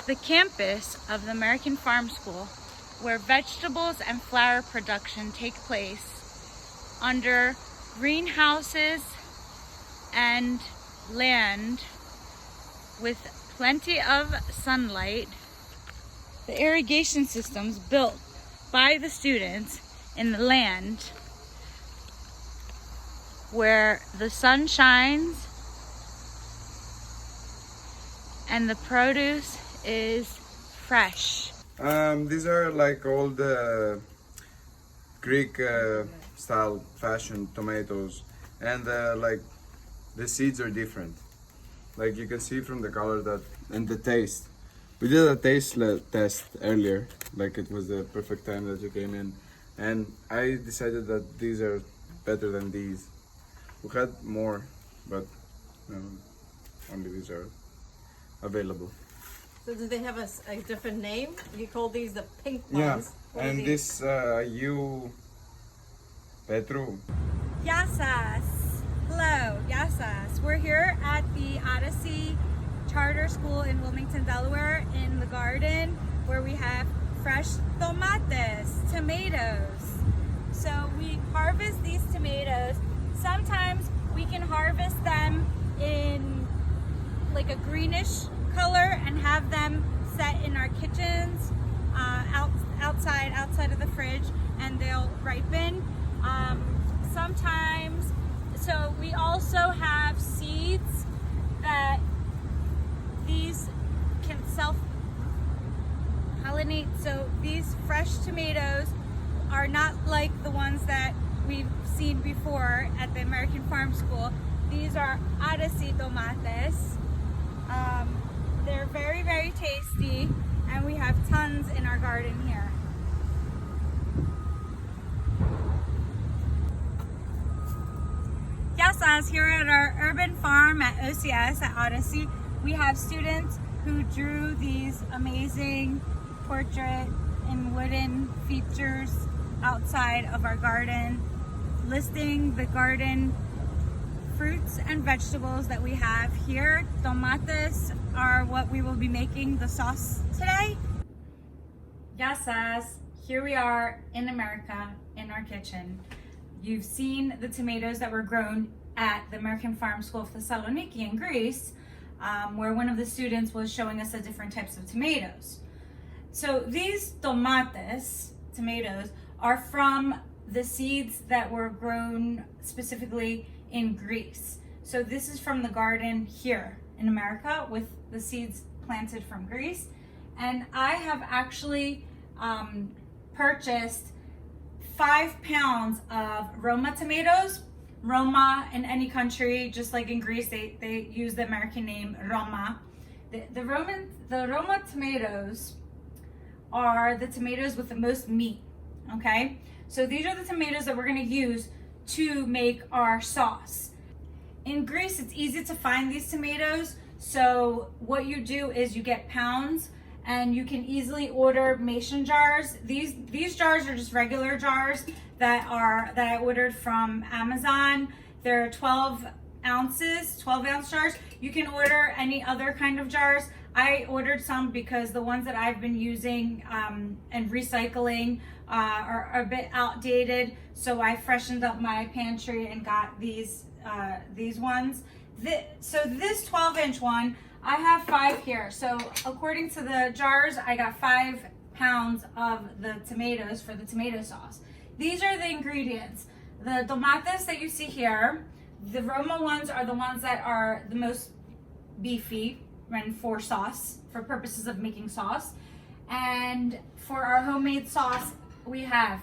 the campus of the American Farm School, where vegetables and flower production take place under greenhouses and land with plenty of sunlight. The irrigation systems built by the students in the land where the sun shines and the produce is fresh. These are like all the Greek style fashion tomatoes, and like the seeds are different. Like you can see from the color that and the taste. We did a taste test earlier, like it was the perfect time that you came in, and I decided that these are better than these. We had more, but only these are available. So do they have a different name? You call these the pink Yeah, ones. What are and these? this Petru. Yasas. Hello, Yasas. We're here at the Odyssey Charter School in Wilmington, Delaware, in the garden where we have fresh tomates, tomatoes. So we harvest these tomatoes. Sometimes we can harvest them in like a greenish color and have them set in our kitchens outside of the fridge, and they'll ripen. Sometimes, so we also have seeds that these can self-pollinate. So these fresh tomatoes are not like the ones that we've seen before at the American Farm School. These are Odyssey tomates. They're very, very tasty, and we have tons in our garden here. Yes, as here at our urban farm at OCS at Odyssey, we have students who drew these amazing portrait and wooden features outside of our garden, listing the garden fruits and vegetables that we have here. Tomates are what we will be making the sauce today. Yasas, here we are in America in our kitchen. You've seen the tomatoes that were grown at the American Farm School of Thessaloniki in Greece, where one of the students was showing us the different types of tomatoes. So these tomatoes are from the seeds that were grown specifically in Greece. So this is from the garden here in America with the seeds planted from Greece. And I have actually purchased 5 pounds of Roma tomatoes. Roma in any country, just like in Greece, they use the American name Roma. The Roma tomatoes are the tomatoes with the most meat, okay? So these are the tomatoes that we're gonna use to make our sauce. In Greece, it's easy to find these tomatoes. So what you do is you get pounds, and you can easily order mason jars. These jars are just regular jars that I ordered from Amazon. They're 12 ounces, 12-ounce jars. You can order any other kind of jars. I ordered some because the ones that I've been using and recycling are a bit outdated. So I freshened up my pantry and got these ones. So this 12-inch one, I have 5 here. So according to the jars, I got 5 pounds of the tomatoes for the tomato sauce. These are the ingredients. The tomates that you see here, the Roma ones are the ones that are the most beefy and for sauce, for purposes of making sauce. And for our homemade sauce, we have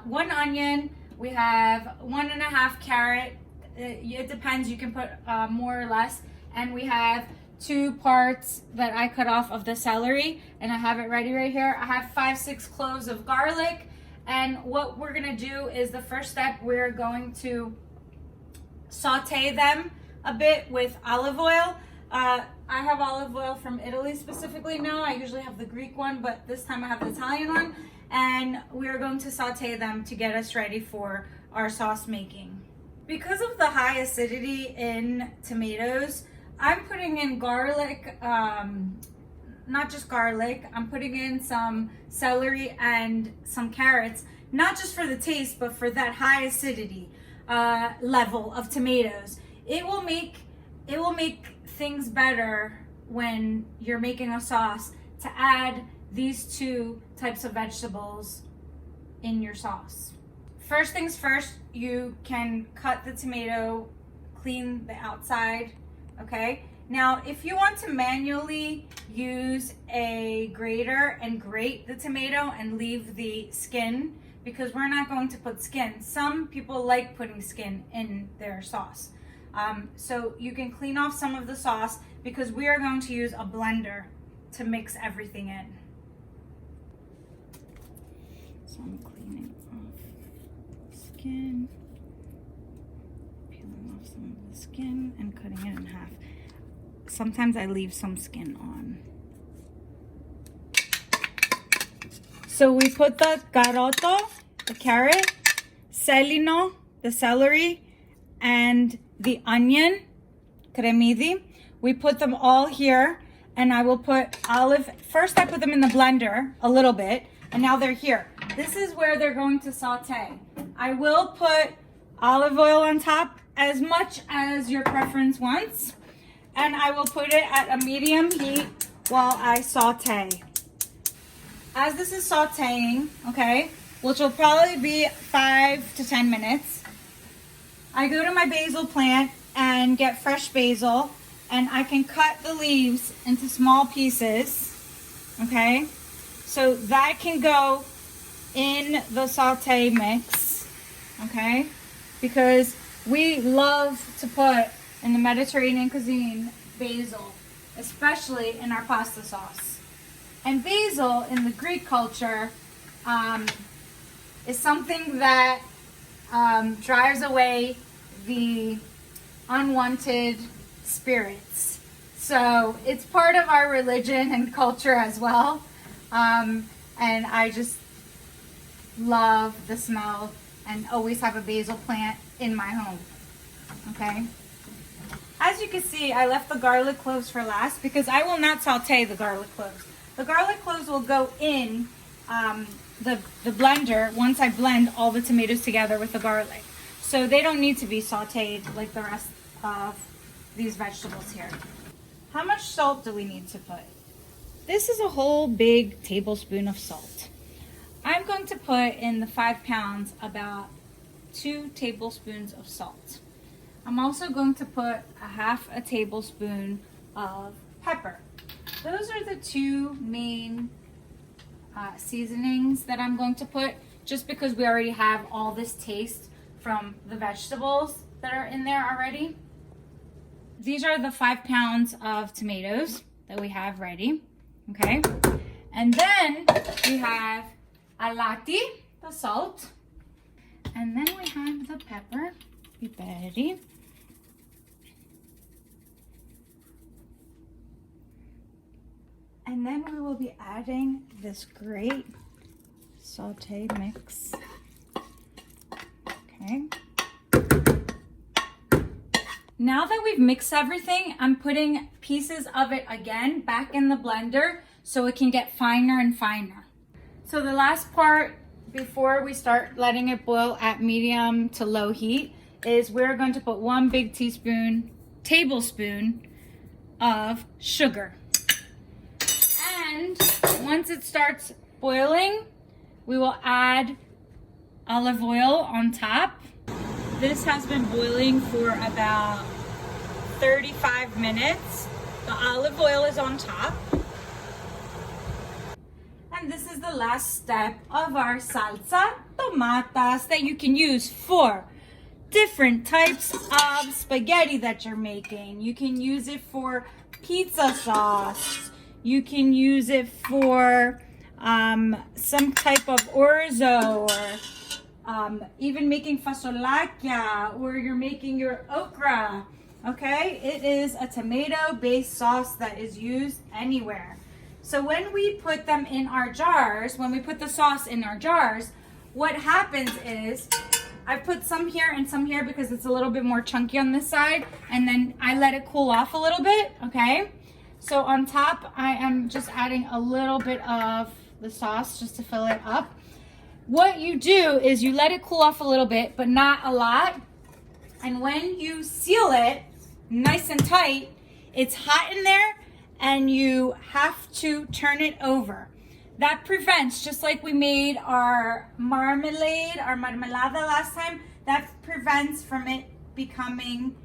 1 onion, we have 1.5 carrot. It depends, you can put more or less. And we have 2 parts that I cut off of the celery, and I have it ready right here. I have 5-6 cloves of garlic. And what we're gonna do is the first step, we're going to saute them a bit with olive oil. I have olive oil from Italy specifically now. I usually have the Greek one, but this time I have the Italian one. And we're going to saute them to get us ready for our sauce making. Because of the high acidity in tomatoes, I'm putting in garlic, not just garlic, I'm putting in some celery and some carrots, not just for the taste, but for that high acidity level of tomatoes. It will make things better when you're making a sauce to add these two types of vegetables in your sauce. First things first, you can cut the tomato, clean the outside, okay? Now, if you want to manually use a grater and grate the tomato and leave the skin, because we're not going to put skin. Some people like putting skin in their sauce. So you can clean off some of the sauce because we are going to use a blender to mix everything in. So I'm cleaning off skin, peeling off some of the skin and cutting it in half. Sometimes I leave some skin on. So we put the caroto, the carrot, celino, the celery, and the onion, cremidi. We put them all here, and I will put first I put them in the blender a little bit, and now they're here. This is where they're going to saute. I will put olive oil on top, as much as your preference wants, and I will put it at a medium heat while I saute. As this is sauteing, okay, which will probably be 5 to 10 minutes, I go to my basil plant and get fresh basil, and I can cut the leaves into small pieces, okay? So that can go in the saute mix, okay? Because we love to put in the Mediterranean cuisine basil, especially in our pasta sauce. And basil in the Greek culture is something that drives away the unwanted spirits. So it's part of our religion and culture as well. And I just love the smell and always have a basil plant in my home. Okay. As you can see, I left the garlic cloves for last because I will not saute the garlic cloves. The garlic cloves will go in the blender once I blend all the tomatoes together with the garlic. So they don't need to be sauteed like the rest of these vegetables here. How much salt do we need to put? This is a whole big tablespoon of salt. I'm going to put in the 5 pounds about 2 tablespoons of salt. I'm also going to put a half a tablespoon of pepper. Those are the 2 main seasonings that I'm going to put, just because we already have all this taste from the vegetables that are in there already. These are the 5 pounds of tomatoes that we have ready, okay? And then we have alati, the salt, and then we have the pepper, piperi. And then we will be adding this great saute mix. Okay. Now that we've mixed everything, I'm putting pieces of it again back in the blender so it can get finer and finer. So the last part before we start letting it boil at medium to low heat is we're going to put 1 big tablespoon of sugar. And once it starts boiling, we will add olive oil on top. This has been boiling for about 35 minutes. The olive oil is on top. And this is the last step of our salsa tomatas that you can use for different types of spaghetti that you're making. You can use it for pizza sauce. You can use it for some type of orzo, or even making fasolakia, or you're making your okra. Okay, it is a tomato-based sauce that is used anywhere. So when we put them in our jars, when we put the sauce in our jars, what happens is I put some here and some here because it's a little bit more chunky on this side, and then I let it cool off a little bit, okay? So on top, I am just adding a little bit of the sauce just to fill it up. What you do is you let it cool off a little bit, but not a lot. And when you seal it nice and tight, it's hot in there and you have to turn it over. That prevents, just like we made our marmalade, our marmelada last time, that prevents from it becoming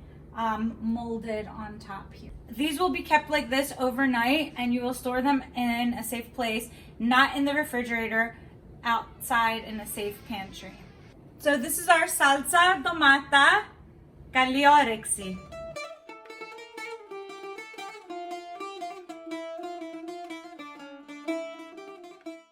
molded on top here. These will be kept like this overnight and you will store them in a safe place, not in the refrigerator, outside in a safe pantry. So this is our salsa tomata cagliorexi.